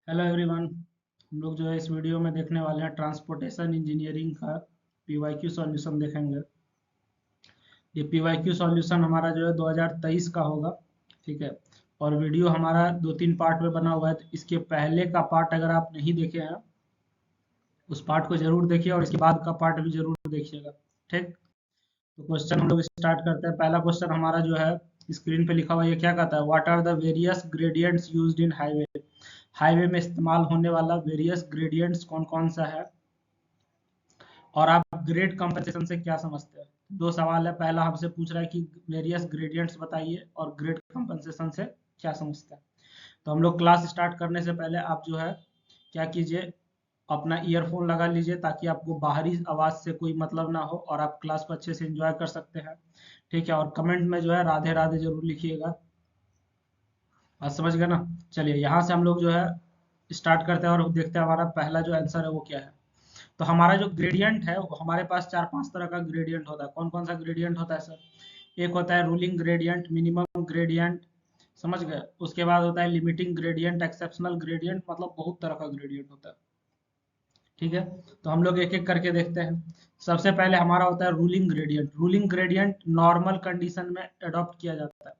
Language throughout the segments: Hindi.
Hello everyone. हम लोग जो है इस वीडियो में देखने वाले हैं ट्रांसपोर्टेशन इंजीनियरिंग का पीवाईक्यू सॉल्यूशन देखेंगे। ये पीवाईक्यू सॉल्यूशन हमारा जो है 2023 का होगा। ठीक है। और वीडियो हमारा 2-3 पार्ट में बना हुआ है, तो इसके पहले का पार्ट अगर आप नहीं देखे हैं उस पार्ट को जरूर देखिए और इसके बाद का पार्ट भी जरूर देखिएगा। ठीक। तो क्वेश्चन हम लोग स्टार्ट करते हैं। पहला क्वेश्चन हमारा जो है स्क्रीन पे लिखा हुआ है, ये क्या कहता है? What are the various gradients used in highway? Highway में इस्तेमाल होने वाला वेरियस ग्रेडियंट्स कौन कौन सा है और आप ग्रेड कंपनसेशन से क्या समझते हैं? दो सवाल है। पहला हमसे पूछ रहा है कि वेरियस ग्रेडियंट्स बताइए और ग्रेड कंपनसेशन से क्या समझते हैं। तो हम लोग क्लास स्टार्ट करने से पहले आप जो है क्या कीजिए, अपना ईयरफोन लगा लीजिए ताकि आपको बाहरी आवाज से कोई मतलब ना हो और आप क्लास को अच्छे से एंजॉय कर सकते हैं। ठीक है। और कमेंट में जो है राधे राधे जरूर लिखिएगा। बात समझ गए ना? चलिए यहाँ से हम लोग जो है स्टार्ट करते हैं और देखते हैं हमारा पहला जो आंसर है वो क्या है। तो हमारा जो ग्रेडियंट है वो हमारे पास 4-5 तरह का ग्रेडियंट होता है। कौन कौन सा ग्रेडियंट होता है सर? एक होता है रूलिंग ग्रेडियंट, मिनिमम ग्रेडियंट, समझ गए। उसके बाद होता है लिमिटिंग ग्रेडियंट, एक्सेप्शनल ग्रेडियंट, मतलब बहुत तरह का ग्रेडियंट होता है। ठीक है। तो हम लोग एक एक करके देखते हैं। सबसे पहले हमारा होता है ruling gradient. Ruling gradient normal condition में अडॉप्ट किया जाता है।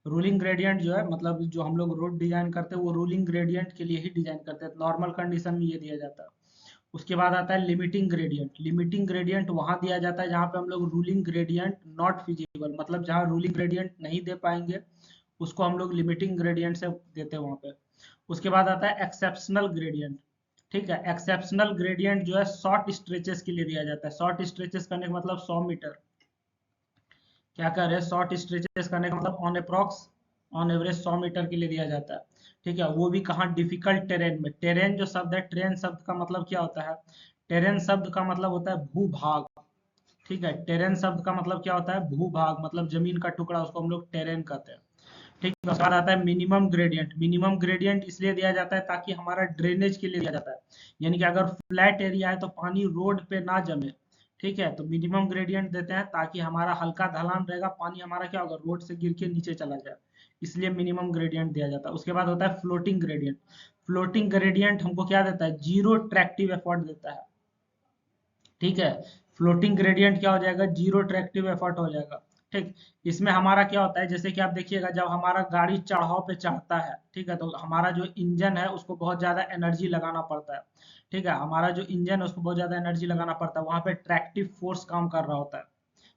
रूलिंग ग्रेडियंट जो है मतलब जो हम लोग रोड डिजाइन करते हैं वो रूलिंग ग्रेडियंट के लिए ही डिजाइन करते हैं। नॉर्मल कंडीशन में ये दिया जाता है। उसके बाद आता है लिमिटिंग ग्रेडियंट। लिमिटिंग ग्रेडियंट वहां दिया जाता है जहां पे हम लोग रूलिंग ग्रेडियंट नॉट फिजिबल, मतलब जहां रूलिंग ग्रेडियंट नहीं दे पाएंगे उसको हम लोग लिमिटिंग ग्रेडियंट से देते हैं वहां पे। उसके बाद आता है एक्सेप्शनल ग्रेडियंट। ठीक है। एक्सेप्शनल ग्रेडियंट जो है शॉर्ट स्ट्रेचेस के लिए दिया जाता है। शॉर्ट स्ट्रेचेस करने का मतलब 100 मीटर। क्या कर रहे हैं? शॉर्ट स्ट्रेचेस करने का मतलब on approx on average 100 metre के लिए दिया जाता है। ठीक है। वो भी कहाँ? डिफिकल्ट टेरेन में। टेरेन जो शब्द है, ट्रेन शब्द का मतलब क्या होता है? टेरेन शब्द का मतलब होता है भूभाग। ठीक है। टेरेन शब्द का मतलब क्या होता है? भूभाग, मतलब जमीन का टुकड़ा, उसको हम लोग टेरेन कहते हैं। ठीक है। उसके बाद आता है मिनिमम ग्रेडियंट। मिनिमम ग्रेडियंट इसलिए दिया जाता है ताकि हमारा ड्रेनेज के लिए दिया जाता है। यानी कि अगर फ्लैट एरिया है तो पानी रोड पे ना जमे। ठीक है। तो मिनिमम ग्रेडियंट देते हैं ताकि हमारा हल्का ढलान रहेगा, पानी हमारा क्या होगा? रोड से गिर के नीचे चला जाए, इसलिए मिनिमम ग्रेडियंट दिया जाता है। उसके बाद होता है फ्लोटिंग ग्रेडियंट। फ्लोटिंग ग्रेडियंट हमको क्या देता है? जीरो ट्रैक्टिव एफर्ट देता है। ठीक है। फ्लोटिंग ग्रेडियंट क्या हो जाएगा? जीरो ट्रैक्टिव एफर्ट हो जाएगा। ठीक। इसमें हमारा क्या होता है, जैसे कि आप देखिएगा जब हमारा गाड़ी चढ़ाव पे चढ़ता है, ठीक है, तो हमारा जो इंजन है उसको बहुत ज्यादा एनर्जी लगाना पड़ता है। ठीक है। हमारा जो इंजन है उसको बहुत ज्यादा एनर्जी लगाना पड़ता है, वहां पे ट्रैक्टिव फोर्स काम कर रहा होता है।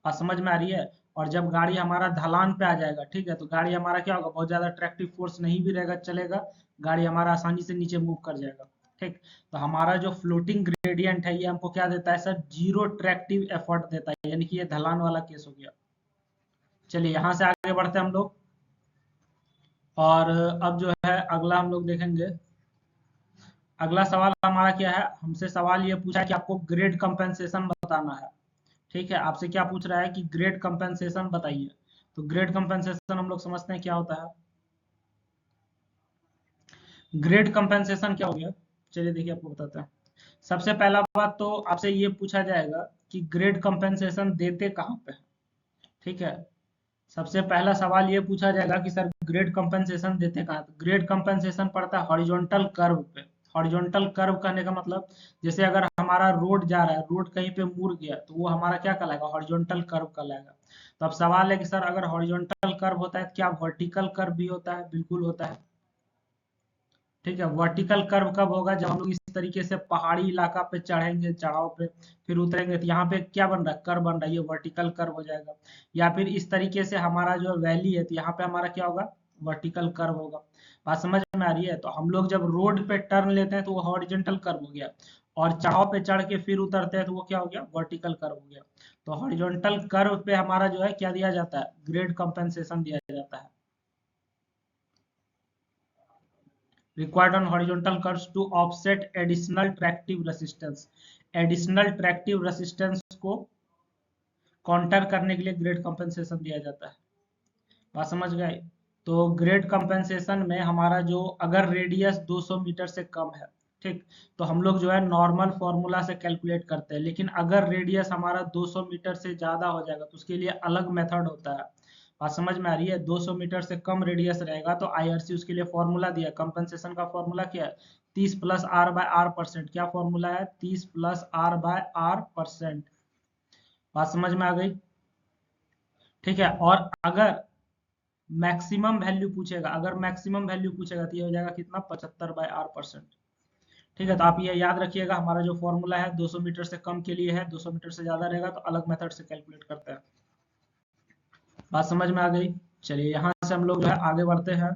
बात समझ में आ रही है? और जब गाड़ी हमारा ढलान पे आ जाएगा, ठीक है, तो गाड़ी हमारा क्या होगा? बहुत ज्यादा ट्रैक्टिव फोर्स नहीं भी रहेगा, चलेगा, गाड़ी हमारा आसानी से नीचे मूव कर जाएगा। ठीक। तो हमारा जो फ्लोटिंग ग्रेडियंट है ये हमको क्या देता है सर? जीरो ट्रैक्टिव एफर्ट देता है, यानी कि ये ढलान वाला केस हो गया। चलिए यहाँ से आगे बढ़ते हैं हम लोग। और अब जो है अगला हम लोग देखेंगे। अगला सवाल हमारा क्या है? हमसे सवाल ये पूछा है कि आपको ग्रेड कंपेंसेशन बताना है। ठीक है। आपसे क्या पूछ रहा है कि ग्रेड कंपेंसेशन बताइए। तो ग्रेड कंपेंसेशन हम लोग समझते हैं क्या होता है। ग्रेड कंपेंसेशन क्या हो गया? चलिए देखिए आपको बताते हैं। सबसे पहला बात तो आपसे ये पूछा जाएगा कि ग्रेड कंपेंसेशन देते कहाँ पे हैं? ठीक है। सबसे पहला सवाल ये पूछा जाएगा कि सर ग्रेड कंपेंसेशन देते कहाँ? तो ग्रेड कंपेंसेशन पड़ता है हॉरिजॉन्टल कर्व पे। हॉरिजॉन्टल कर्व कहने का मतलब जैसे अगर हमारा रोड जा रहा है, रोड कहीं पे मुड़ गया तो वो हमारा क्या कहलाएगा? हॉरिजॉन्टल कर्व कहलाएगा। तो अब सवाल है कि सर अगर हॉरिजॉन्टल कर्व होता है तो क्या वर्टिकल कर्व भी होता है? बिल्कुल होता है। ठीक है। वर्टिकल कर्व कब होगा? जब हम लोग इस तरीके से पहाड़ी इलाका पे चढ़ेंगे, चढ़ाव पे फिर उतरेंगे, तो यहाँ पे क्या बन रहा है? कर्व बन रहा है, ये वर्टिकल कर्व हो जाएगा। या फिर इस तरीके से हमारा जो वैली है तो यहाँ पे हमारा क्या होगा? वर्टिकल कर्व होगा। बात समझ में आ रही है? तो हम लोग जब रोड पे टर्न लेते हैं तो वो हॉरिजॉन्टल कर्व हो गया, और चढ़ाव पे चढ़ के फिर उतरते हैं तो वो क्या हो गया? वर्टिकल कर्व हो गया। तो हॉरिजॉन्टल कर्व पे हमारा जो है क्या दिया जाता है? ग्रेड कंपेंसेशन दिया जाता है। required on horizontal curves to offset additional tractive resistance। Additional tractive resistance को काउंटर करने के लिए ग्रेड कंपेंसेशन दिया जाता है। बात समझ गए? तो ग्रेड कंपेंसेशन में हमारा जो अगर रेडियस 200 मीटर से कम है, ठीक, तो हम लोग जो है नॉर्मल फॉर्मूला से कैलकुलेट करते हैं। लेकिन अगर रेडियस हमारा 200 मीटर से ज्यादा हो जाएगा तो उसके लिए अलग मेथड होता है। बात समझ में आ रही है? 200 मीटर से कम रेडियस रहेगा तो आईआरसी उसके लिए फॉर्मूला दिया, कंपनसेशन का फॉर्मूला क्या है? 30 plus R by R percent. क्या फॉर्मूला है? 30 plus R by R percent. बात समझ में आ गई? ठीक है। और अगर मैक्सिमम वैल्यू पूछेगा, तो ये हो जाएगा कितना? 75 बाय आर परसेंट। ठीक है, तो आप ये याद रखिएगा, हमारा जो फॉर्मूला है 200 मीटर से कम के लिए है, 200 मीटर से ज्यादा रहेगा तो अलग मेथड से कैलकुलेट करते हैं। बात समझ में आ गई? चलिए यहां से हम लोग जो है आगे बढ़ते हैं।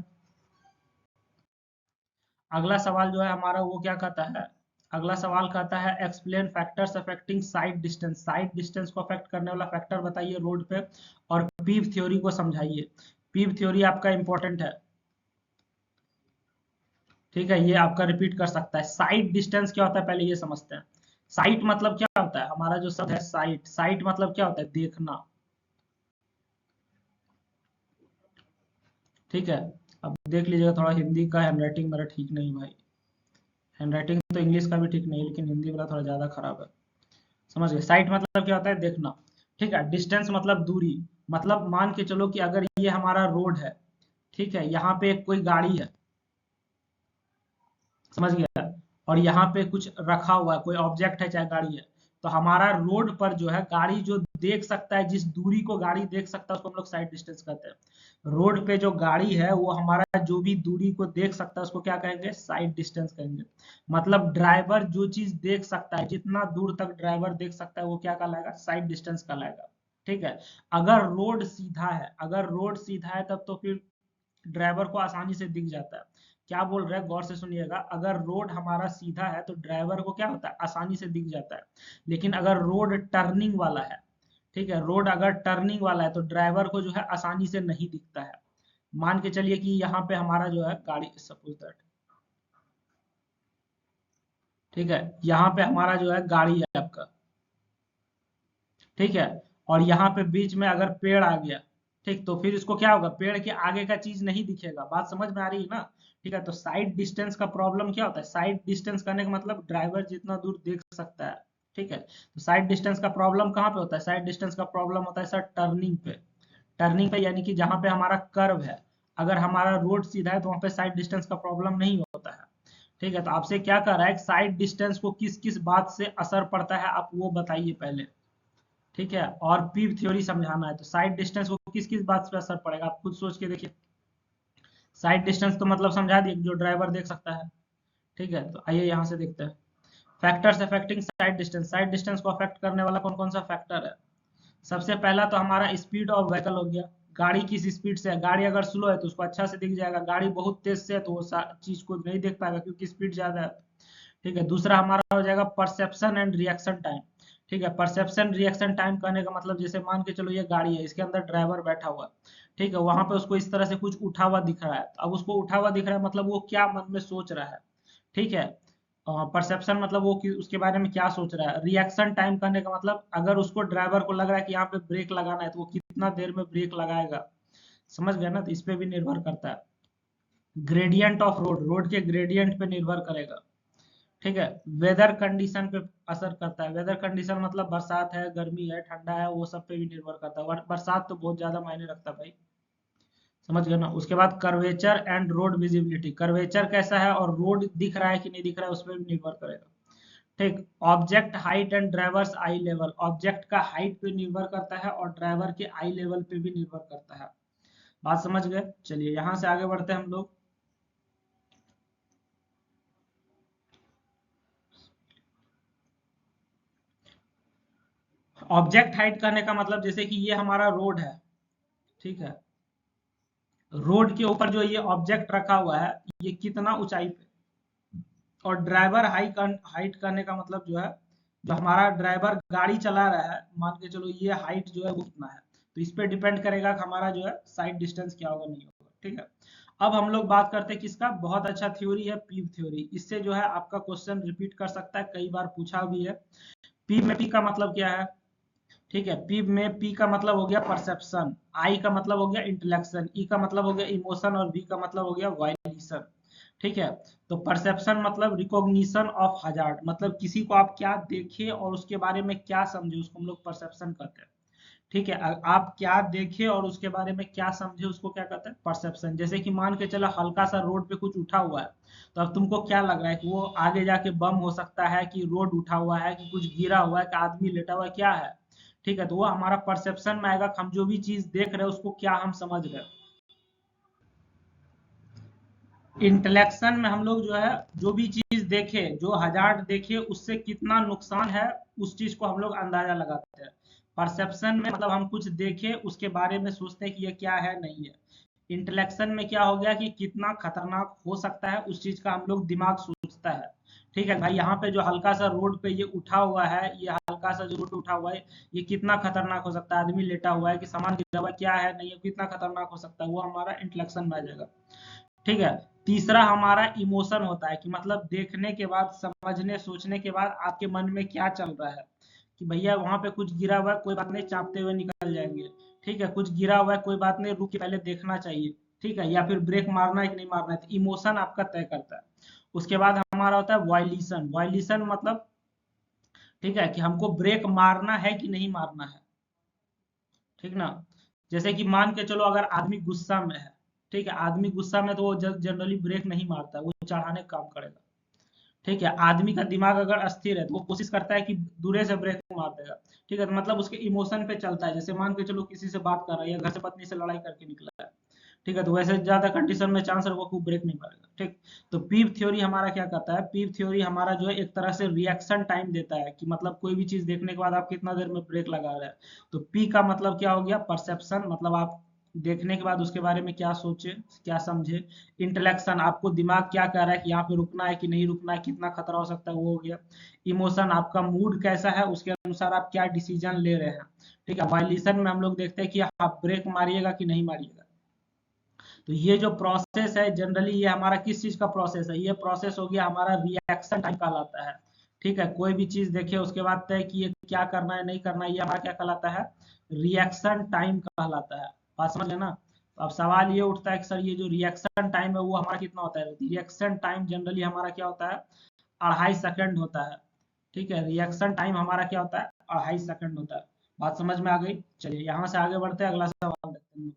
अगला सवाल जो है हमारा वो क्या कहता है? अगला सवाल कहता है explain factors affecting side distance. Side distance को अफेक्ट करने वाला फैक्टर बताइए रोड पे, और पीव थ्योरी को समझाइए। पीव थ्योरी आपका इंपॉर्टेंट है, ठीक है, ये आपका रिपीट कर सकता है। साइड डिस्टेंस क्या होता है पहले ये समझते हैं। साइट मतलब क्या होता है? हमारा जो शब्द है साइट, साइट मतलब क्या होता है? देखना। ठीक है, अब देख लीजिएगा, थोड़ा हिंदी का हैंडराइटिंग मेरा ठीक नहीं भाई। हैंडराइटिंग तो इंग्लिश का भी ठीक नहीं है, लेकिन हिंदी वाला थोड़ा ज्यादा खराब है। समझ गए? साइट मतलब क्या होता है? देखना। ठीक है, डिस्टेंस मतलब दूरी। मतलब मान के चलो कि अगर ये हमारा रोड है, ठीक है, यहाँ पे कोई गाड़ी है, समझ गया, और यहाँ पे कुछ रखा हुआ है, कोई ऑब्जेक्ट है चाहे गाड़ी है, तो हमारा रोड पर जो है गाड़ी जो देख सकता है, जिस दूरी को गाड़ी देख सकता है उसको हम लोग साइड डिस्टेंस कहते हैं। रोड पे जो गाड़ी है वो हमारा जो भी दूरी को देख सकता है उसको क्या कहेंगे? साइड डिस्टेंस कहेंगे। मतलब ड्राइवर जो चीज देख सकता है, जितना दूर तक ड्राइवर देख सकता है वो क्या कहलाएगा? साइड डिस्टेंस कहलाएगा। ठीक है, अगर रोड सीधा है, तब तो फिर ड्राइवर को आसानी से दिख जाता है। क्या बोल रहे हैं? गौर से सुनिएगा। अगर रोड हमारा सीधा है तो ड्राइवर को क्या होता है? आसानी से दिख जाता है। लेकिन अगर रोड टर्निंग वाला है, ठीक है, रोड अगर टर्निंग वाला है तो ड्राइवर को जो है आसानी से नहीं दिखता है। मान के चलिए कि यहाँ पे हमारा जो है गाड़ी, सपोज दैट, ठीक है, यहाँ पे हमारा जो है गाड़ी है आपका, ठीक है, और यहाँ पे बीच में अगर पेड़ आ गया, ठीक, तो फिर इसको क्या होगा? पेड़ के आगे का चीज नहीं दिखेगा। बात समझ में आ रही है ना? ठीक है, तो साइड डिस्टेंस का प्रॉब्लम क्या होता है? साइड डिस्टेंस करने का मतलब ड्राइवर जितना दूर देख सकता है। ठीक है, तो साइड डिस्टेंस का प्रॉब्लम कहाँ पे होता है? साइड डिस्टेंस का प्रॉब्लम होता है सर टर्निंग पे। टर्निंग पे यानी कि जहाँ पे हमारा कर्व है, अगर हमारा रोड सीधा है तो वहाँ पे साइड डिस्टेंस का प्रॉब्लम नहीं होता है। ठीक है, तो आपसे क्या कर रहा है? साइड डिस्टेंस को किस किस बात से असर पड़ता है आप वो बताइए पहले। ठीक है, और पीव थ्योरी समझाना है, तो साइड डिस्टेंस को किस किस बात पे असर पड़ेगा आप खुद सोच के देखिए। साइड डिस्टेंस तो मतलब समझा दिए, जो ड्राइवर देख सकता है। ठीक है, तो आइए यहाँ से देखते हैं factors affecting side distance. Side distance को अफेक्ट करने वाला कौन कौन सा फैक्टर है? सबसे पहला तो हमारा स्पीड ऑफ व्हीकल हो गया। गाड़ी किस स्पीड से है? गाड़ी अगर स्लो है तो उसको अच्छा से दिख जाएगा, गाड़ी बहुत तेज से है तो वो चीज को नहीं देख पाएगा क्योंकि स्पीड ज्यादा है। ठीक है, दूसरा हमारा हो जाएगा परसेप्शन एंड रिएक्शन टाइम। ठीक है, परसेप्शन रिएक्शन टाइम कहने का मतलब जैसे मान के चलो ये गाड़ी है, इसके अंदर ड्राइवर बैठा हुआ है, ठीक है, वहां पे उसको इस तरह से कुछ उठा हुआ दिख रहा है। अब उसको उठा हुआ दिख रहा है मतलब वो क्या मन में सोच रहा है। ठीक है, परसेप्शन मतलब वो उसके बारे में क्या सोच रहा है। रिएक्शन टाइम करने का मतलब अगर उसको ड्राइवर को लग रहा है कि यहाँ पे ब्रेक लगाना है तो वो कितना देर में ब्रेक लगाएगा। समझ गए ना? तो इस पे भी निर्भर करता है। ग्रेडियंट ऑफ रोड, रोड के ग्रेडियंट पे निर्भर करेगा। ठीक है, वेदर कंडीशन पे असर करता है। वेदर कंडीशन मतलब बरसात है, गर्मी है, ठंडा है, वो सब पे भी निर्भर करता है। बरसात तो बहुत ज्यादा मायने रखता है भाई। समझ गए ना? उसके बाद curvature and road visibility. Curvature कैसा है और रोड दिख रहा है कि नहीं दिख रहा है उस पर भी निर्भर करेगा। ठीक, object height and drivers I level. Object का हाइट पे निर्भर करता है और ड्राइवर के आई लेवल पे भी निर्भर करता है। बात समझ गए? चलिए यहां से आगे बढ़ते हैं हम लोग। ऑब्जेक्ट हाइट करने का मतलब जैसे कि ये हमारा रोड है, ठीक है, रोड के ऊपर जो ये ऑब्जेक्ट रखा हुआ है ये कितना ऊंचाई पे, और ड्राइवर हाइट करने का मतलब जो है, जो हमारा ड्राइवर गाड़ी चला रहा है, मान के चलो ये हाइट जो है वो कितना है, तो इस पे डिपेंड करेगा कि हमारा जो है साइड डिस्टेंस क्या होगा नहीं होगा। ठीक है, अब हम लोग बात करते हैं किसका? बहुत अच्छा थ्योरी है पीव थ्योरी। इससे जो है आपका क्वेश्चन रिपीट कर सकता है, कई बार पूछा भी है। पीव में पी का मतलब क्या है? ठीक है, पी में पी का मतलब हो गया परसेप्शन, आई का मतलब हो गया इंटेलेक्शन, ई का मतलब हो गया इमोशन और वी का मतलब हो गया वायलेशन। ठीक है, तो परसेप्शन मतलब रिकॉग्निशन ऑफ हजार्ड, मतलब किसी को आप क्या देखे और उसके बारे में क्या समझे उसको हम लोग परसेप्शन कहते हैं। ठीक है, आप क्या देखे और उसके बारे में क्या समझे उसको क्या कहते हैं परसेप्शन। जैसे कि मान के चलो हल्का सा रोड पे कुछ उठा हुआ है, तो अब तुमको क्या लग रहा है कि वो आगे जाके बम हो सकता है, कि रोड उठा हुआ है, कि कुछ गिरा हुआ है, कि आदमी लेटा हुआ है, क्या है। ठीक है, तो वो हमारा परसेप्शन में आएगा कि हम जो भी चीज देख रहे हैं उसको क्या हम समझ रहे हैं। इंटेलेक्शन में हम लोग जो है जो भी चीज देखे, जो हजार्ड देखे, उससे कितना नुकसान है उस चीज को हम लोग अंदाजा लगाते हैं। परसेप्शन में मतलब हम कुछ देखे उसके बारे में सोचते हैं कि ये क्या है नहीं है। इंटेलेक्शन में क्या हो गया कि कितना खतरनाक हो सकता है उस चीज का हम लोग दिमाग सोचता है। ठीक है भाई, यहाँ पे जो हल्का सा रोड पे ये उठा हुआ है, ये हल्का सा जो रोड उठा हुआ है, ये कितना खतरनाक हो सकता है, आदमी लेटा हुआ है कि सामान गिरा हुआ है, क्या है नहीं है, कितना खतरनाक हो सकता है, वो हमारा इंटेलेक्शन में आ जाएगा। ठीक है। तीसरा हमारा इमोशन होता है कि मतलब देखने के बाद, समझने सोचने के बाद आपके मन में क्या चल रहा है, कि भैया वहां पे कुछ गिरा हुआ है, कोई बात नहीं, चापते हुए निकल जाएंगे। ठीक है, कुछ गिरा हुआ है, कोई बात नहीं, रुक के पहले देखना चाहिए। ठीक है, या फिर ब्रेक मारना है कि नहीं मारना है, तो इमोशन आपका तय करता है। उसके बाद हमारा होता है वायलेशन। वायलेशन मतलब ठीक है कि हमको ब्रेक मारना है कि नहीं मारना है। ठीक ना। जैसे कि मान के चलो अगर आदमी गुस्सा में है, ठीक है, आदमी गुस्सा में तो वो जनरली ब्रेक नहीं मारता है, वो चढ़ाने का काम करेगा। ठीक है, आदमी का दिमाग अगर अस्थिर है तो वो कोशिश करता है कि दूरे से ब्रेक मार देगा। ठीक है, तो मतलब उसके इमोशन पे चलता है। जैसे मान के चलो किसी से बात कर रहा है या घर से पत्नी से लड़ाई करके निकला है, ठीक है, तो वैसे ज्यादा कंडीशन में चांस रहेगा वो ब्रेक नहीं मारेगा। ठीक। तो पीव थ्योरी हमारा क्या कहता है, पीव थ्योरी हमारा जो है एक तरह से रिएक्शन टाइम देता है, कि मतलब कोई भी चीज देखने के बाद आप कितना देर में ब्रेक लगा रहे हैं। तो पी का मतलब क्या हो गया, परसेप्शन, मतलब आप देखने के बाद उसके बारे में क्या सोचे, क्या समझे। इंटेलेक्शन, आपको दिमाग क्या कह रहा है कि यहाँ पे रुकना है कि नहीं रुकना है, कितना खतरा हो सकता है, वो हो गया। इमोशन, आपका मूड कैसा है, उसके अनुसार आप क्या डिसीजन ले रहे हैं। ठीक है, वायलेशन में हम लोग देखते हैं कि आप ब्रेक मारिएगा कि नहीं मारिएगा। तो ये जो प्रोसेस है जनरली, ये हमारा किस चीज का प्रोसेस है, ये प्रोसेस हो गया हमारा रिएक्शन टाइम कहलाता है। ठीक है, कोई भी चीज देखे उसके बाद तय कि ये क्या करना है नहीं करना है, ये हमारा क्या कहलाता है, रिएक्शन टाइम कहलाता है। बात समझ लेना। तो अब सवाल ये उठता है कि सर ये जो रिएक्शन टाइम है वो हमारा कितना होता है। रिएक्शन टाइम जनरली हमारा क्या होता है, 2.5 सेकंड होता है। ठीक है, रिएक्शन टाइम हमारा क्या होता है, 2.5 सेकंड होता है। बात समझ में आ गई। चलिए यहाँ से आगे बढ़ते हैं, अगला सवाल देखते हैं।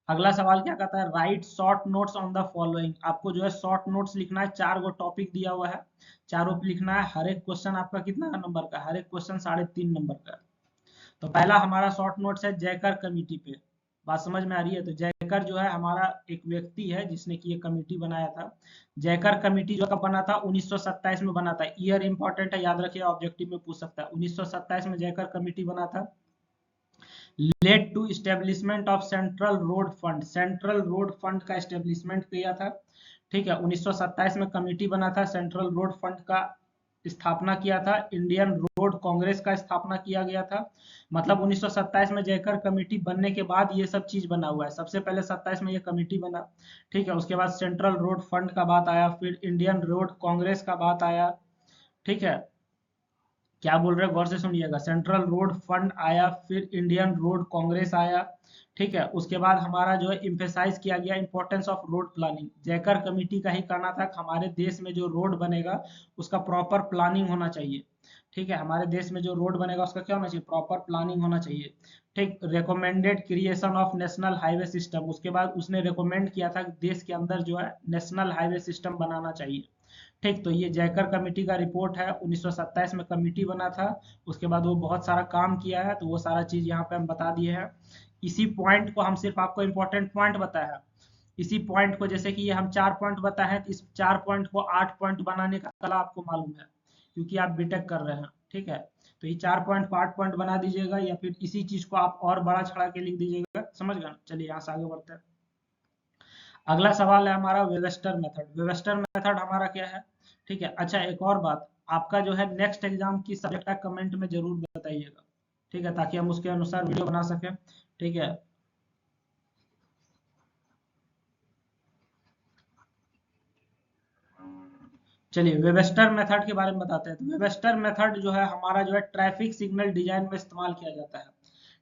अगला सवाल क्या कहता है, right short notes on the following. आपको जो है शॉर्ट नोट्स लिखना है, 4 गो टॉपिक दिया हुआ है, चारों पे लिखना है। हर एक क्वेश्चन आपका कितना नंबर का, हर एक क्वेश्चन 3.5 नंबर का। तो पहला हमारा शॉर्ट नोट्स है जयकर कमेटी पे। बात समझ में आ रही है। तो जयकर जो है हमारा एक व्यक्ति है जिसने की ये कमेटी बनाया था। जयकर कमेटी जो कब बना था, 1927 में बना था। ईयर इंपॉर्टेंट है, याद रखिए, ऑब्जेक्टिव में पूछ सकता है। 1927 में जयकर कमेटी बना था। Led to establishment of central road fund. Central road fund का इस्टेब्लिशमेंट किया था। ठीक है, 1927 में कमेटी बना था, सेंट्रल रोड फंड का स्थापना किया था। इंडियन रोड कांग्रेस का स्थापना किया गया था। मतलब 1927 में जयकर कमेटी बनने के बाद ये सब चीज बना हुआ है। सबसे पहले 27 में ये कमेटी बना। ठीक है, उसके बाद सेंट्रल रोड फंड का बात आया, फिर इंडियन रोड कांग्रेस का बात आया। ठीक है, क्या बोल रहे हैं गौर से सुनिएगा। सेंट्रल रोड फंड आया, फिर इंडियन रोड कांग्रेस आया। ठीक है, उसके बाद हमारा जो है इम्फेसाइज किया गया importance of road planning. Jayakar committee का ही कहना था कि हमारे देश में जो रोड बनेगा उसका प्रॉपर प्लानिंग होना चाहिए। ठीक है, हमारे देश में जो रोड बनेगा उसका क्या होना चाहिए, प्रॉपर प्लानिंग होना चाहिए। ठीक, recommended creation of national highway system. उसके बाद उसने रिकमेंड किया था कि देश के अंदर जो है नेशनल हाईवे सिस्टम बनाना चाहिए। ठीक, तो ये जयकर कमेटी का रिपोर्ट है, 1927 में कमेटी बना था। उसके बाद वो बहुत सारा काम किया है, तो वो सारा चीज यहाँ पे हम बता दिए हैं। इसी पॉइंट को हम सिर्फ आपको इंपॉर्टेंट पॉइंट बताया है। इसी पॉइंट को, जैसे कि ये हम 4 पॉइंट बताए हैं, तो इस 4 पॉइंट को 8 पॉइंट बनाने का कला आपको मालूम है, क्योंकि आप बीटेक कर रहे हैं। ठीक है, तो ये 4 पॉइंट को 8 पॉइंट बना दीजिएगा, या फिर इसी चीज को आप और बड़ा चढ़ा के लिख दीजिएगा। समझ गए। चलिए यहाँ से आगे बढ़ते हैं। अगला सवाल है हमारा वेबस्टर मेथड। वेबस्टर मेथड हमारा क्या है। ठीक है, अच्छा एक और बात, आपका जो है नेक्स्ट एग्जाम किस सब्जेक्ट का कमेंट में जरूर बताइएगा। ठीक है, ताकि हम उसके अनुसार वीडियो बना सकें। ठीक है, चलिए वेबस्टर मेथड के बारे में बताते हैं। तो वेबस्टर मेथड जो है हमारा जो है ट्रैफिक सिग्नल डिजाइन में इस्तेमाल किया जाता है।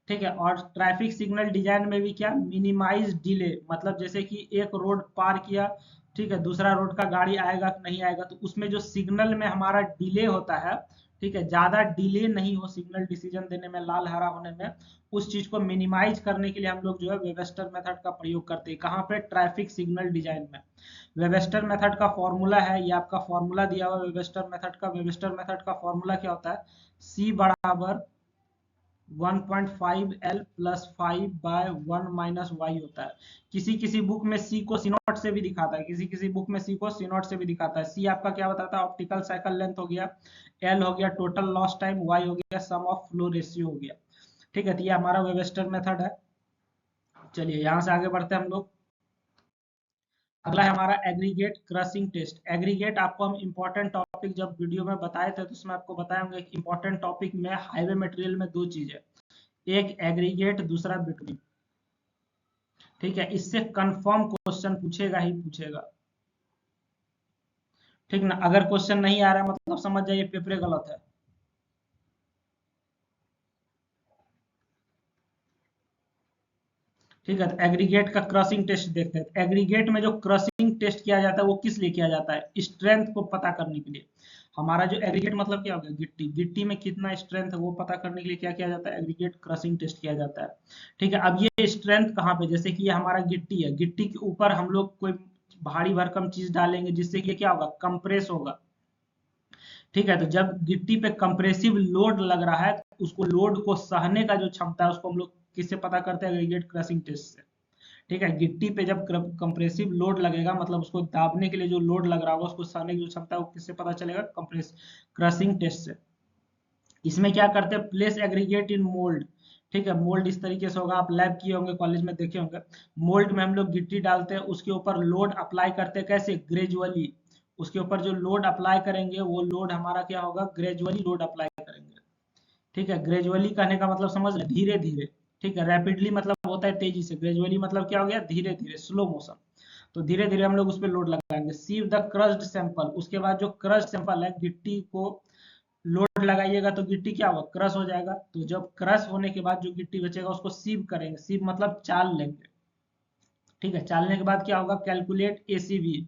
ठीक है, और ट्रैफिक सिग्नल डिजाइन में भी क्या, मिनिमाइज डिले, मतलब जैसे कि एक रोड पार किया, ठीक है, दूसरा रोड का गाड़ी आएगा कि नहीं आएगा, तो उसमें जो सिग्नल में हमारा डिले होता है, ठीक है, ज्यादा डिले नहीं हो सिग्नल डिसीजन देने में, लाल हरा होने में, उस चीज को मिनिमाइज करने के लिए हम लोग जो है वेबस्टर मेथड का प्रयोग करते हैं। कहाँ पे? ट्रैफिक सिग्नल डिजाइन में। वेबस्टर मेथड का फॉर्मूला है, ये आपका फॉर्मूला दिया हुआ वेबस्टर मेथड का। वेबस्टर मेथड का फॉर्मूला क्या होता है? C बराबर 1.5L प्लस 5/1 माइनस वाई होता है। किसी किसी बुक में C को C नॉट से भी दिखाता है, किसी किसी बुक में C को C नॉट से भी दिखाता है। C आपका क्या बताता है? ऑप्टिकल साइकिल लेंथ हो गया, L हो गया टोटल लॉस टाइम, Y हो गया सम ऑफ फ्लो रेशियो हो गया। ठीक है, तो ये हमारा वेबस्टर मेथड है। चलिए यहाँ से आगे बढ़ते हैं हम लोग। अगला है हमारा एग्रीगेट क्रशिंग टेस्ट। एग्रीगेट आपको हम इंपॉर्टेंट टॉपिक जब वीडियो में बताए थे तो उसमें आपको बताया होंगे कि इंपॉर्टेंट टॉपिक में हाईवे मटेरियल में दो चीज है, एक एग्रीगेट, दूसरा बिटवीन। ठीक है, इससे कंफर्म क्वेश्चन पूछेगा ही पूछेगा। ठीक ना, अगर क्वेश्चन नहीं आ रहा है मतलब समझ जाइए पेपर गलत है। ठीक है, तो एग्रीगेट का क्रशिंग टेस्ट देखते हैं। एग्रीगेट में जो क्रशिंग टेस्ट किया जाता है वो किस लिए किया जाता है? स्ट्रेंथ को पता करने के लिए। हमारा जो एग्रीगेट मतलब क्या हो गया? गिट्टी, गिट्टी में कितना स्ट्रेंथ है वो पता करने के लिए क्या किया जाता है? एग्रीगेट क्रशिंग टेस्ट किया जाता है। ठीक है, अब ये स्ट्रेंथ कहाँ पे? जैसे कि ये हमारा गिट्टी है, गिट्टी के ऊपर हम लोग कोई भारी भरकम चीज डालेंगे जिससे कि क्या होगा? कंप्रेस होगा। ठीक है, तो जब गिट्टी पे कंप्रेसिव लोड लग रहा है तो उसको लोड को सहने का जो क्षमता है उसको हम लोग किससे पता करते हैं? एग्रीगेट क्रशिंग टेस्ट से। ठीक है, गिट्टी पे जब कंप्रेसिव लोड लगेगा मतलब उसको दाबने के लिए जो लोड लग रहा होगा उसको सहने की जो क्षमता है वो किससे पता चलेगा? कंप्रेस क्रशिंग टेस्ट से। इसमें क्या करते हैं? Place aggregate in mould. ठीक है, मोल्ड इस तरीके से होगा, आप लैब किए होंगे, कॉलेज में देखे होंगे। मोल्ड में हम लोग गिट्टी डालते हैं, उसके ऊपर लोड अप्लाई करते हैं। कैसे? ग्रेजुअली। उसके ऊपर जो लोड अप्लाई करेंगे वो लोड हमारा क्या होगा? ग्रेजुअली लोड अप्लाई करेंगे। ठीक है, ग्रेजुअली कहने का मतलब समझ रहे? धीरे धीरे। ठीक है, रैपिडली मतलब होता है तेजी से, ग्रेजुअली मतलब क्या हो गया? धीरे धीरे, स्लो मोशन। तो धीरे धीरे हम लोग उस पर लोड लगाएंगे। सीव द क्रस्ड सैंपल, उसके बाद जो क्रस्ड सैंपल है गिट्टी को लोड लगाइएगा तो गिट्टी क्या होगा? क्रश हो जाएगा। तो जब क्रश होने के बाद जो गिट्टी बचेगा उसको सीव करेंगे, सीव मतलब चाल लेंगे। ठीक है, चालने के बाद क्या होगा? Calculate ACB.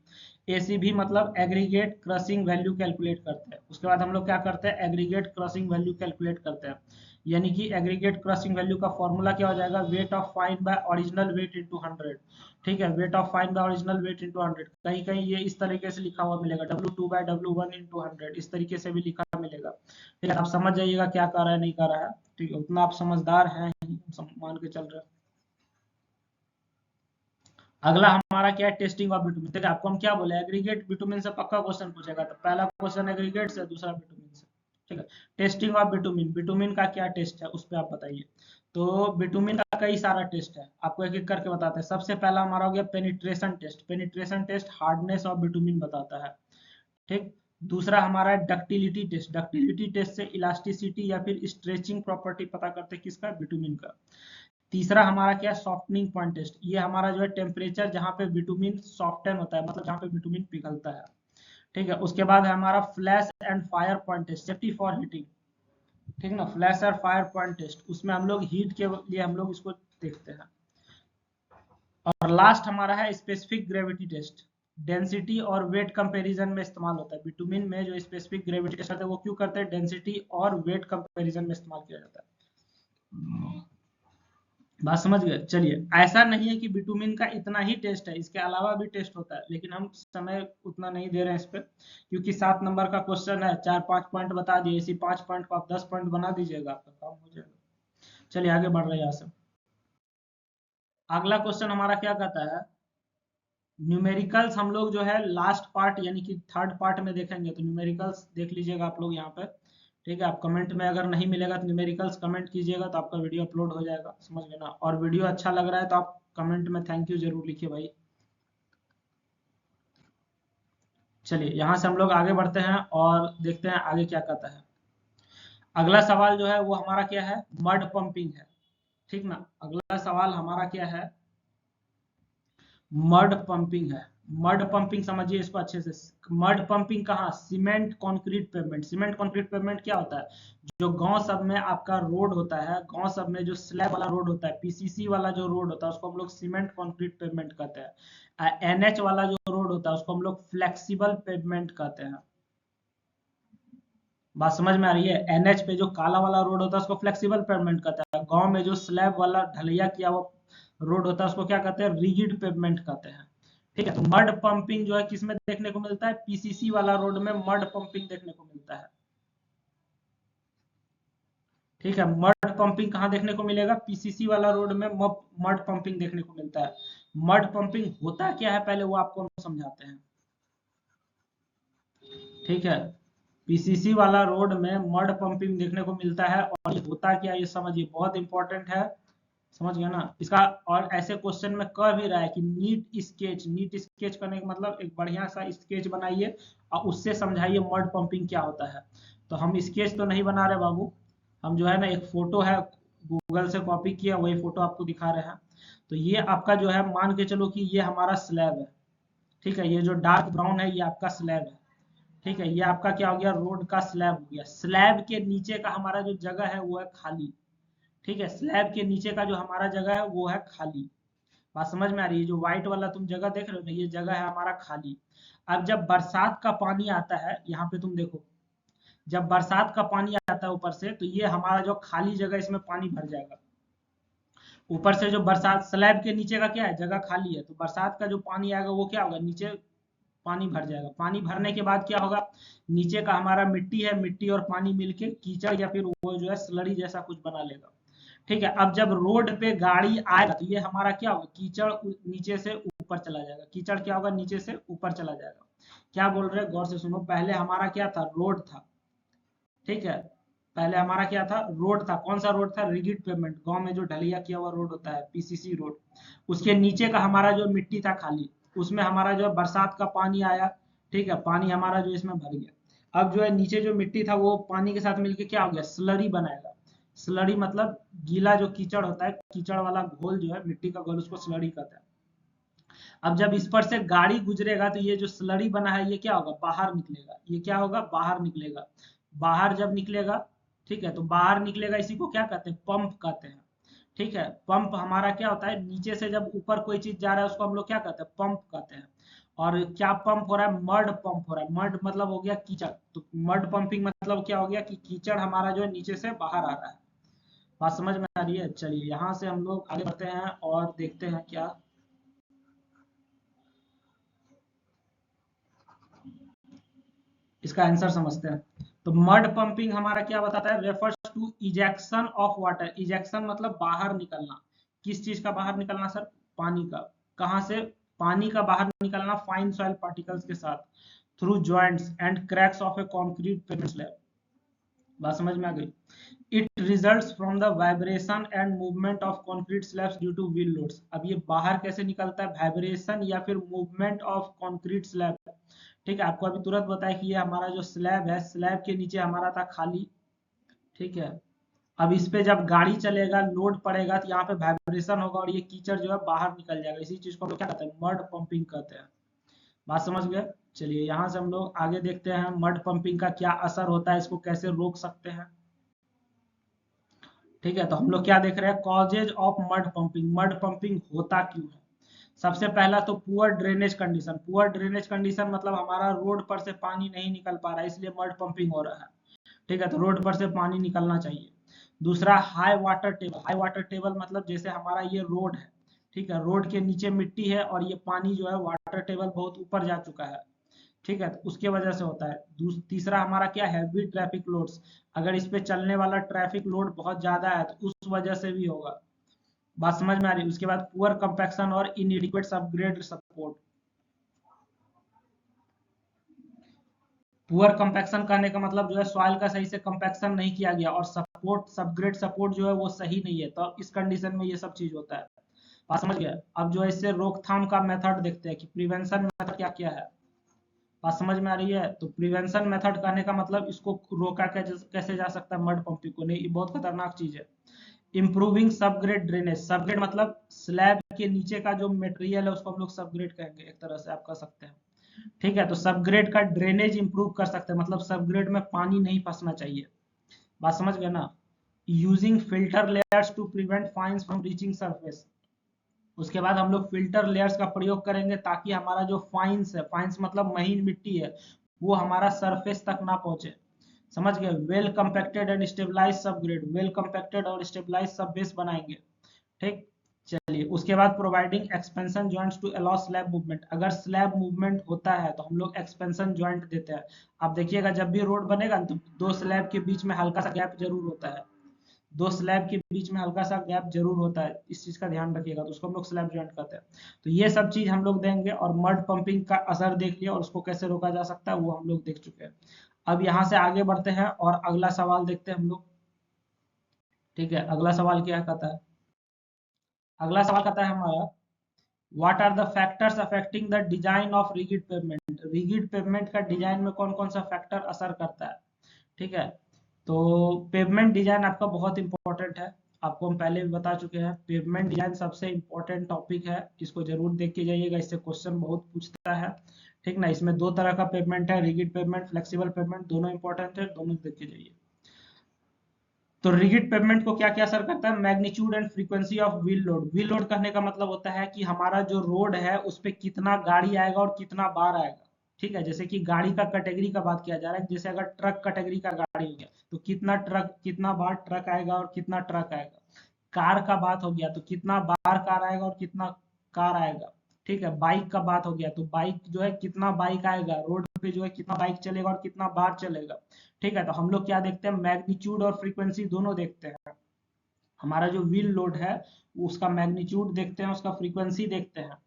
एसीबी मतलब एग्रीगेट क्रशिंग वैल्यू कैलकुलेट करते हैं। उसके बाद हम लोग क्या करते हैं? एग्रीगेट क्रशिंग वैल्यू कैलकुलेट करते हैं। यानी कि एग्रीगेट क्रशिंग वैल्यू का फॉर्मूला क्या हो जाएगा? Weight of fine by original weight into 100। ठीक है, weight of fine by original weight into 100। कहीं कहीं ये इस तरीके से लिखा हुआ मिलेगा, W2/W1 इनटू 100, इस तरीके से भी लिखा मिलेगा। ठीक है, आप समझ जाइएगा क्या कर रहा है नहीं कर रहा है। ठीक है, उतना आप समझदार हैं मान के चल रहे हैं। अगला हमारा क्या है? Testing of bitumen. देखिए आपको हम क्या बोले? एग्रीगेट बिटुमिन से पक्का क्वेश्चन पूछेगा, तो पहला क्वेश्चन एग्रीगेट से, दूसरा बिटुमिन से। ठीक है, टेस्टिंग ऑफ बिटुमिन, बिटुमिन का क्या टेस्ट है उस पर आप बताइए। तो बिटुमिन का कई सारा टेस्ट है, आपको एक एक करके बताते हैं। सबसे पहला हमारा हो गया penetration test. Penetration test hardness of bitumen बताता है। ठीक, दूसरा हमारा है डक्टिलिटी टेस्ट। डक्टिलिटी टेस्ट से इलास्टिसिटी या फिर स्ट्रेचिंग प्रॉपर्टी पता करते हैं, किसका? बिटुमिन का। तीसरा हमारा क्या? Softening point test. ये हमारा जो है टेम्परेचर जहाँ पे बिटुमिन सॉफ्टन होता है, मतलब जहाँ पे बिटुमिन पिघलता है। ठीक है, उसके बाद है हमारा flash and fire point test, safety for heating. ठीक ना, फ्लैश और फायर पॉइंट टेस्ट, उसमें हम लोग हीट के लिए हम लोग इसको देखते हैं। और लास्ट हमारा है स्पेसिफिक ग्रेविटी टेस्ट। डेंसिटी और वेट कंपैरिजन में इस्तेमाल होता है। बिटुमिन में जो स्पेसिफिक ग्रेविटी टेस्ट होता है वो क्यों करते हैं? डेंसिटी और वेट कंपैरिजन में इस्तेमाल किया जाता है। बात समझ गए? चलिए, ऐसा नहीं है कि बिटुमिन का इतना ही टेस्ट है, इसके अलावा भी टेस्ट होता है, लेकिन हम समय उतना नहीं दे रहे हैं इस पे, क्योंकि 7 नंबर का क्वेश्चन है, 4-5 पॉइंट बता दिए, इसी 5 पॉइंट को आप 10 पॉइंट बना दीजिएगा, आपका काम हो जाएगा। चलिए आगे बढ़ रहे हैं यहाँ से। अगला क्वेश्चन हमारा क्या कहता है? न्यूमेरिकल्स हम लोग जो है लास्ट पार्ट यानी कि थर्ड पार्ट में देखेंगे, तो न्यूमेरिकल्स देख लीजिएगा आप लोग यहाँ पे। ठीक है, आप कमेंट में अगर नहीं मिलेगा तो न्यूमेरिकल्स कमेंट कीजिएगा तो आपका वीडियो अपलोड हो जाएगा, समझ गए ना। और वीडियो अच्छा लग रहा है तो आप कमेंट में थैंक यू जरूर लिखिए भाई। चलिए यहाँ से हम लोग आगे बढ़ते हैं और देखते हैं आगे क्या कहता है। अगला सवाल जो है वो हमारा क्या है? मड पंपिंग है। ठीक ना, अगला सवाल हमारा क्या है? मड पंपिंग है। मड पंपिंग समझिए इसको अच्छे से। मड पंपिंग कहाँ? Cement concrete pavement. Cement concrete pavement क्या होता है? जो गांव सब में आपका रोड होता है, गांव सब में जो स्लैब वाला रोड होता है, पीसीसी वाला जो रोड होता है उसको हम लोग सीमेंट कंक्रीट पेवमेंट कहते हैं। एनएच वाला जो रोड होता है उसको हम लोग फ्लेक्सिबल पेवमेंट कहते हैं। बात समझ में आ रही है। एनएच पे जो काला वाला रोड होता है उसको फ्लेक्सिबल पेवमेंट कहता है। गांव में जो स्लैब वाला ढलैया किया हुआ रोड होता है उसको क्या कहते हैं, रिजिड पेवमेंट कहते हैं। ठीक है, तो मड पंपिंग जो है किसमें देखने को मिलता है, पीसीसी वाला रोड में मड पंपिंग देखने को मिलता है। ठीक है, मड पंपिंग कहाँ देखने को मिलेगा, पीसीसी वाला रोड में मड पंपिंग देखने को मिलता है। मड पंपिंग होता क्या है पहले वो आपको हम समझाते हैं। ठीक है, पीसीसी वाला रोड में मड पंपिंग देखने को मिलता है, और ये होता क्या है ये समझिए, बहुत इंपॉर्टेंट है। समझ गया ना इसका। और ऐसे क्वेश्चन में कह भी रहा है कि नीट स्केच करने का मतलब एक बढ़िया सा स्केच बनाइए और उससे समझाइए मड पंपिंग क्या होता है। तो हम स्केच तो नहीं बना रहे बाबू, हम जो है ना एक फोटो है गूगल से कॉपी किया वही फोटो आपको दिखा रहे हैं। तो ये आपका जो है मान के चलो कि ये हमारा स्लैब है। ठीक है, ये जो डार्क ब्राउन है ये आपका स्लैब है। ठीक है, ये आपका क्या हो गया, रोड का स्लैब हो गया। स्लैब के नीचे का हमारा जो जगह है वो है खाली। ठीक है, स्लैब के नीचे का जो हमारा जगह है वो है खाली। बात समझ में आ रही है, जो व्हाइट वाला तुम जगह देख रहे हो ना ये जगह है हमारा खाली। अब जब बरसात का पानी आता है यहाँ पे तुम देखो, जब बरसात का पानी आता है ऊपर से तो ये हमारा जो खाली जगह इसमें पानी भर जाएगा। ऊपर से जो बरसात, स्लैब के नीचे का क्या है, जगह खाली है, तो बरसात का जो पानी आएगा वो क्या होगा, नीचे पानी भर जाएगा। पानी भरने के बाद क्या होगा, नीचे का हमारा मिट्टी है, मिट्टी और पानी मिलके कीचड़ या फिर वो जो है स्लरी जैसा कुछ बना लेगा। ठीक है, अब जब रोड पे गाड़ी आएगा तो ये हमारा क्या होगा, कीचड़ नीचे से ऊपर चला जाएगा। कीचड़ क्या होगा, नीचे से ऊपर चला जाएगा। क्या बोल रहे हैं गौर से सुनो, पहले हमारा क्या था, रोड था। ठीक है, पहले हमारा क्या था, रोड था। कौन सा रोड था, रिजिड पेवमेंट, गांव में जो ढलैया किया हुआ रोड होता है, पीसीसी रोड। उसके नीचे का हमारा जो मिट्टी था खाली, उसमें हमारा जो बरसात का पानी आया। ठीक है, पानी हमारा जो इसमें भर गया। अब जो है नीचे जो मिट्टी था वो पानी के साथ मिलके क्या हो गया, स्लरी बनाएगा। स्लरी मतलब गीला जो कीचड़ होता है, कीचड़ वाला घोल जो है, मिट्टी का घोल, उसको स्लरी कहता है। अब जब इस पर से गाड़ी गुजरेगा तो ये जो स्लरी बना है ये क्या होगा, बाहर निकलेगा। ये क्या होगा, बाहर निकलेगा। बाहर जब निकलेगा, ठीक है, तो बाहर निकलेगा, इसी को क्या कहते हैं, पंप कहते हैं। ठीक है, पंप हमारा क्या होता है, नीचे से जब ऊपर कोई चीज जा रहा है उसको हम लोग क्या कहते हैं, पंप कहते हैं। और क्या पंप हो रहा है, मड पंप हो रहा है। मड मतलब हो गया कीचड़, तो मड पंपिंग मतलब क्या हो गया कि कीचड़ हमारा जो है नीचे से बाहर आ रहा है। बात समझ में आ रही है। चलिए यहाँ से हम लोग आगे बढ़ते हैं और देखते हैं क्या इसका आंसर समझते हैं। तो मड पंपिंग हमारा क्या बताता है, refers to ejection of water. Ejection मतलब बाहर निकलना। किस चीज का बाहर निकलना सर, पानी का। कहां से, पानी का बाहर निकलना फाइन सॉइल पार्टिकल्स के साथ, through joints and cracks of A concrete payment slab. बात समझ में आ गई। It results from the vibration and movement of concrete slabs due two wheel loads. अब ये बाहर कैसे निकलता है, वाइब्रेशन या फिर मूवमेंट ऑफ कंक्रीट स्लैब। ठीक है, आपको अभी तुरंत बताया कि ये हमारा जो स्लैब है, स्लैब के नीचे हमारा था खाली। ठीक है, अब इस पे जब गाड़ी चलेगा, लोड पड़ेगा तो यहाँ पे वाइब्रेशन होगा और ये कीचड़ जो है बाहर निकल जाएगा। इसी चीज को हम लोग क्या कहते हैं, मड पंपिंग कहते हैं। बात समझ गए। चलिए यहाँ से हम लोग आगे देखते हैं मड पंपिंग का क्या असर होता है, इसको कैसे रोक सकते हैं। ठीक है, तो हम लोग क्या देख रहे हैं, causes of mud pumping. Mud pumping होता क्यों है। सबसे पहला तो poor drainage condition. Poor drainage condition मतलब हमारा रोड पर से पानी नहीं निकल पा रहा है, इसलिए मड पंपिंग हो रहा है। ठीक है, तो रोड पर से पानी निकलना चाहिए। दूसरा, high water table. High water table मतलब जैसे हमारा ये रोड है, ठीक है, रोड के नीचे मिट्टी है और ये पानी जो है वाटर टेबल बहुत ऊपर जा चुका है। ठीक है, तो उसके वजह से होता है। तीसरा हमारा क्या है, हैवी ट्रैफिक लोड्स। अगर इस पे चलने वाला ट्रैफिक लोड बहुत ज्यादा है तो उस वजह से भी होगा। बात समझ में आ रही है। उसके बाद पुअर कंपैक्शन और इनएडिक्वेट सबग्रेड सपोर्ट। पुअर कंपैक्शन करने का मतलब जो है सॉइल का सही से कंपैक्शन नहीं किया गया, और सपोर्ट, सबग्रेड सपोर्ट जो है वो सही नहीं है, तो इस कंडीशन में ये सब चीज होता है। बात समझ गया। अब जो है इससे रोकथाम का मेथड देखते हैं कि प्रिवेंशन मेथड क्या क्या है। बात समझ में आ रही है। तो प्रिवेंशन मेथड कहने का मतलब इसको रोका कैसे जा सकता है, मड पंपिंग को। नहीं, ये बहुत खतरनाक चीज है। Improving subgrade drainage. सबग्रेड मतलब स्लैब के नीचे का जो मटेरियल है उसको हम लोग सबग्रेड कहेंगे, एक तरह से आप कह सकते हैं। ठीक है, तो सबग्रेड का ड्रेनेज इंप्रूव कर सकते हैं, मतलब सबग्रेड में पानी नहीं फंसना चाहिए। बात समझ गए ना। Using filter layers to prevent fines from reaching surface. उसके बाद हम लोग फिल्टर लेयर्स का प्रयोग करेंगे ताकि हमारा जो फाइन्स है, फाइन्स मतलब महीन मिट्टी है, वो हमारा सरफेस तक ना पहुंचे। समझ गए, well compacted and stabilise subgrade, well compacted और स्टेबलाइज सब बेस बनाएंगे। ठीक, चलिए उसके बाद providing expansion joints to allow slab movement, अगर स्लैब मूवमेंट होता है तो हम लोग एक्सपेंशन जॉइंट देते हैं। आप देखिएगा जब भी रोड बनेगा तो दो स्लैब के बीच में हल्का सा गैप जरूर होता है, दो स्लैब के बीच में हल्का सा गैप जरूर होता है, इस चीज का ध्यान रखिएगा, तो उसको हम लोग स्लैब जॉइंट कहते हैं। तो ये सब चीज हम लोग देंगे, और मड पंपिंग का असर देख लिया और उसको कैसे रोका जा सकता है वो हम लोग देख चुके हैं। अब यहाँ से आगे बढ़ते हैं और अगला सवाल देखते हैं हम लोग। ठीक है, अगला सवाल क्या कहता है, अगला सवाल कहता है हमारा, what are the factors affecting the design of rigid pavement, rigid pavement का डिजाइन में कौन कौन सा फैक्टर असर करता है। ठीक है, तो पेवमेंट डिजाइन आपका बहुत इंपॉर्टेंट है, आपको हम पहले भी बता चुके हैं, पेवमेंट डिजाइन सबसे इंपॉर्टेंट टॉपिक है, इसको जरूर देख के जाइएगा, इससे क्वेश्चन बहुत पूछता है। ठीक ना, इसमें दो तरह का पेवमेंट है, रिगिड पेवमेंट, फ्लेक्सिबल पेवमेंट, दोनों इंपॉर्टेंट है, दोनों देख के जाइए। तो रिगिड पेवमेंट को क्या क्या असर करता है, magnitude and frequency of wheel load, wheel load कहने का मतलब होता है कि हमारा जो रोड है उस पर कितना गाड़ी आएगा और कितना बार आएगा। ठीक है, जैसे कि गाड़ी का कैटेगरी का बात किया जा रहा है, जैसे अगर ट्रक कैटेगरी का गाड़ी हो गया तो कितना ट्रक, कितना बार ट्रक आएगा और कितना ट्रक आएगा। कार का बात हो गया तो कितना बार कार आएगा और कितना कार आएगा। ठीक है, बाइक का बात हो गया तो बाइक जो है कितना बाइक आएगा, रोड पे जो है कितना बाइक चलेगा और कितना बार चलेगा। ठीक है, तो हम लोग क्या देखते हैं, मैग्नीट्यूड और फ्रीक्वेंसी दोनों देखते हैं। हमारा जो व्हील लोड है उसका मैग्नीट्यूड देखते हैं, उसका फ्रीक्वेंसी देखते हैं।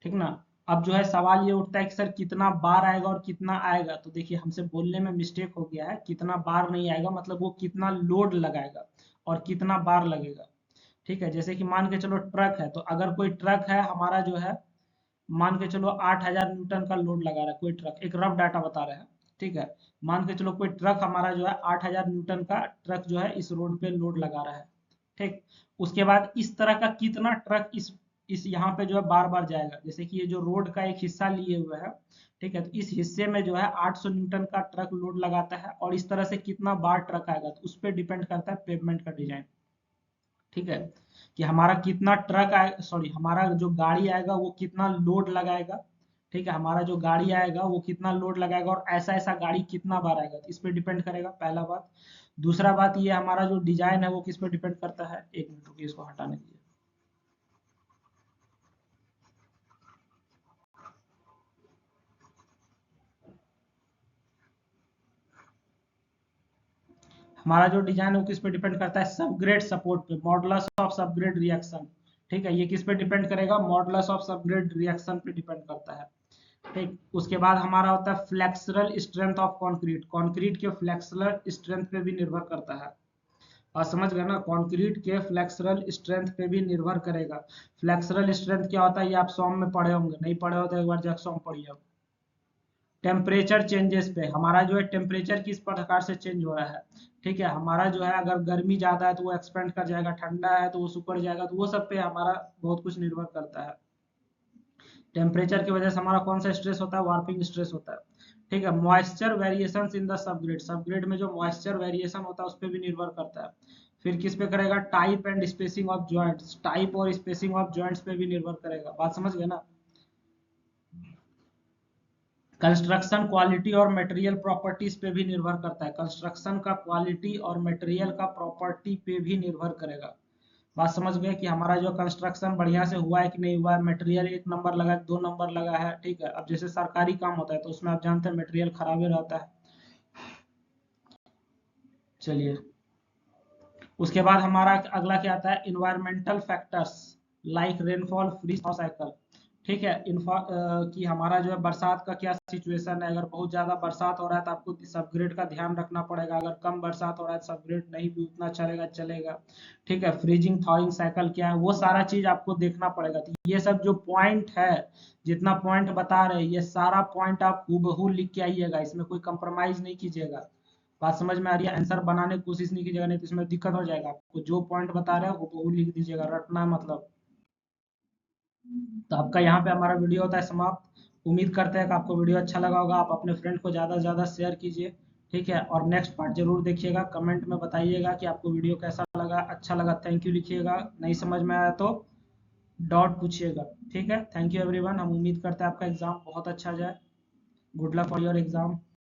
ठीक ना, अब जो है सवाल ये उठता है कि सर कितना बार आएगा और कितना आएगा, तो देखिए हमसे बोलने में मिस्टेक हो गया है, कितना बार नहीं आएगा, मतलब वो कितना लोड लगाएगा और कितना बार लगेगा। ठीक है, जैसे कि मान के चलो ट्रक है, तो अगर कोई ट्रक है हमारा जो है, मान के चलो 8,000 न्यूटन का लोड लगा रहा है कोई ट्रक, एक रफ डाटा बता रहे हैं। ठीक है, मान के चलो कोई ट्रक हमारा जो है 8,000 न्यूटन का ट्रक जो है इस रोड पे लोड लगा रहा है। ठीक, उसके बाद इस तरह का कितना ट्रक इस यहाँ पे जो है बार बार जाएगा, जैसे कि ये जो रोड का एक हिस्सा लिए हुए है। ठीक है, तो इस हिस्से में जो है 800 न्यूटन का ट्रक लोड लगाता है, और इस तरह से कितना बार ट्रक आएगा तो उस पर डिपेंड करता है पेवमेंट का डिजाइन। ठीक है, कि हमारा कितना ट्रक आए, सॉरी हमारा जो गाड़ी आएगा वो कितना लोड लगाएगा। ठीक है, हमारा जो गाड़ी आएगा वो कितना लोड लगाएगा और ऐसा ऐसा गाड़ी कितना बार आएगा, तो इस पे डिपेंड करेगा, पहला बात। दूसरा बात ये हमारा जो डिजाइन है वो किस पे डिपेंड करता है, एक मिनट रुकिए इसको हटाने दीजिए। हमारा जो डिजाइन है वो किस पे डिपेंड करता है, सबग्रेड सपोर्ट पे, मॉडुलस ऑफ सबग्रेड रिएक्शन। ठीक है, ये किस पे डिपेंड करेगा, मॉडुलस ऑफ सबग्रेड रिएक्शन पे डिपेंड करता है। ठीक, उसके बाद हमारा होता है flexural strength of concrete, concrete के फ्लेक्सरल स्ट्रेंथ पे भी निर्भर करता है। और समझ गए ना, कंक्रीट के फ्लेक्सरल स्ट्रेंथ पे भी निर्भर करेगा। फ्लेक्सरल स्ट्रेंथ क्या होता है ये आप सॉम में पढ़े होंगे, नहीं पढ़े हो तो एक बार जाकर सॉम पढ़िए। टेम्परेचर चेंजेस पे, हमारा जो है टेम्परेचर किस प्रकार से चेंज हो रहा है। ठीक है, हमारा जो है अगर गर्मी ज्यादा है तो वो एक्सपेंड कर जाएगा, ठंडा है तो वो सुकड़ जाएगा, तो वो सब पे हमारा बहुत कुछ निर्भर करता है। टेम्परेचर की वजह से हमारा कौन सा स्ट्रेस होता है, वार्पिंग स्ट्रेस होता है। ठीक है, moisture variation in the subgrade, subgrade में जो मॉइस्चर वेरिएशन होता है उस पर भी निर्भर करता है। फिर किस पे करेगा, type and spacing of joints, type और स्पेसिंग ऑफ जॉइंट्स पे भी निर्भर करेगा, बात समझ गए ना। कंस्ट्रक्शन क्वालिटी और मटेरियल प्रॉपर्टीज पे भी निर्भर करता है, कंस्ट्रक्शन का क्वालिटी और मटेरियल का प्रॉपर्टी पे भी निर्भर करेगा। बात समझ गए कि हमारा जो कंस्ट्रक्शन बढ़िया से हुआ है कि नहीं हुआ है, मटेरियल 1 नंबर लगा है 2 नंबर लगा है। ठीक है, अब जैसे सरकारी काम होता है तो उसमें आप जानते हैं मटेरियल खराब ही रहता है। चलिए, उसके बाद हमारा अगला क्या आता है, environmental factors like rainfall, free cycle. ठीक है, कि हमारा जो है बरसात का क्या सिचुएशन है, अगर बहुत ज्यादा बरसात हो रहा है तो आपको सबग्रेड का ध्यान रखना पड़ेगा, अगर कम बरसात हो रहा है तो सबग्रेड नहीं भी उतना चलेगा चलेगा। ठीक है, फ्रीजिंग थॉइंग साइकिल क्या है वो सारा चीज आपको देखना पड़ेगा। तो ये सब जो पॉइंट है, जितना पॉइंट बता रहे हैं ये सारा पॉइंट आप हूबहू लिख के आइएगा, इसमें कोई कंप्रोमाइज नहीं कीजिएगा। बात समझ में आ रही है, आंसर बनाने की कोशिश नहीं कीजिएगा, नहीं तो इसमें दिक्कत हो जाएगा, आपको जो पॉइंट बता रहे हैं वो लिख दीजिएगा, रटना मतलब। तो आपका यहाँ पे हमारा वीडियो होता है समाप्त। उम्मीद करते हैं कि आपको वीडियो अच्छा लगा होगा, आप अपने फ्रेंड को ज़्यादा से ज़्यादा शेयर कीजिए। ठीक है, और नेक्स्ट पार्ट जरूर देखिएगा, कमेंट में बताइएगा कि आपको वीडियो कैसा लगा, अच्छा लगा थैंक यू लिखिएगा, नहीं समझ में आया तो डॉट पूछिएगा। ठीक है, थैंक यू एवरीवन, हम उम्मीद करते हैं आपका एग्जाम बहुत अच्छा जाए। Good luck for your exam.